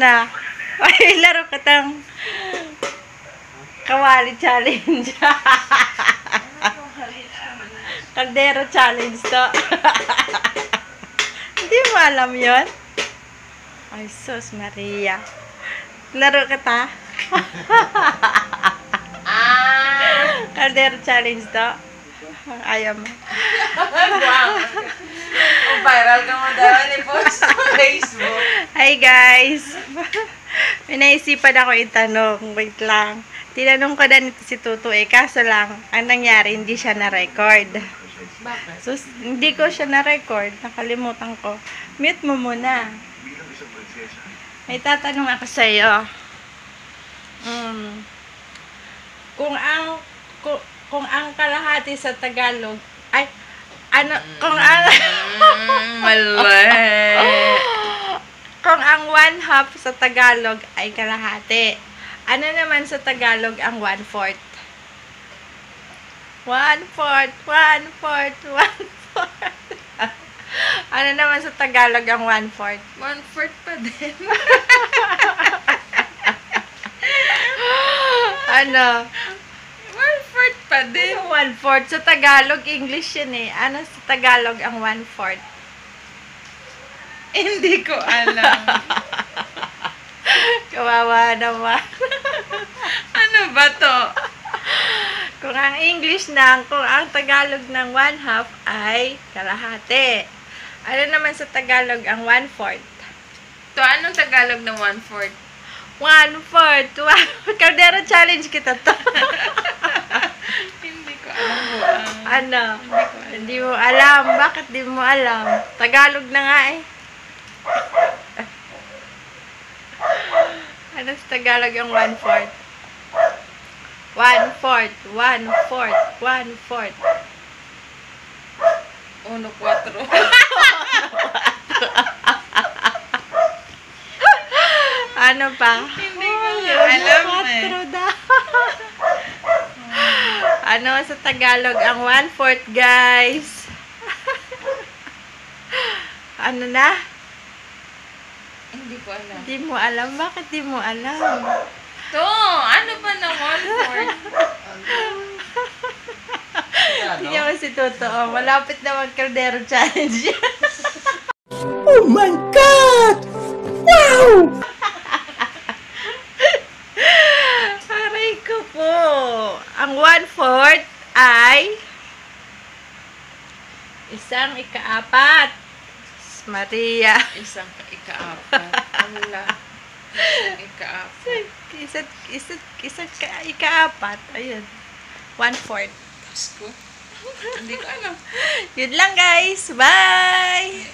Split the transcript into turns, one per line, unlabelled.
na. Ay, laro ka tang kawali challenge. Kaldero challenge to. Hindi mo alam yon? Ay, sus Maria. Laro ka ta? Kaldero challenge to. Ayaw mo.
Wow. Viral ka mo daw ni post sa Facebook.
Hi guys. May naisipan ako itanong. Wait lang. Tinanong ko na nito si Tuto kaso lang, ang nangyari, hindi siya na-record.
Bakit?
So, hindi ko siya na-record. Nakalimutan ko. Mute mo muna. May tatanong ako sa'yo. Kung ang kalahati sa Tagalog, ay, ano, kung ang, kung ang 1/2 sa Tagalog ay kalahati, ano naman sa Tagalog ang 1/4? 1/4, 1/4, 1/4. Ano naman sa Tagalog ang 1/4?
1/4 pa din.
Ano?
1/4 pa din.
1/4 sa Tagalog, English yun eh. Ano sa Tagalog ang 1/4?
Hindi ko alam.
Kawawa naman.
Ano ba to?
Kung ang English kung ang Tagalog ng 1/2 ay kalahati. Ano naman sa Tagalog ang 1/4?
To, anong Tagalog ng 1/4?
1/4. Kaldero challenge kita to.
Hindi ko alam mo.
Ano? Hindi mo alam. Bakit di mo alam? Tagalog na nga eh. Ano sa Tagalog ang 1/4? 1/4. 1/4. 1/4.
1/4.
Ano pa?
Hindi ko alam eh.
1/4 daw. Ano sa Tagalog ang 1/4, guys? Ano na?
Hindi ko alam.
Di mo alam. Bakit di mo alam?
To, ano ba ng 1/4?
Tingnan mo si Toto. Oh, malapit na mag-Caldero challenge.
Oh my God! Wow!
Aray ko po. Ang 1/4 ay isang ika-4. Maria.
Isang ika-4. Wala. Isang ika-4.
Isang ika-4. Ayun. 1/4.
Ko. Hindi ko alam.
Yun lang guys. Bye!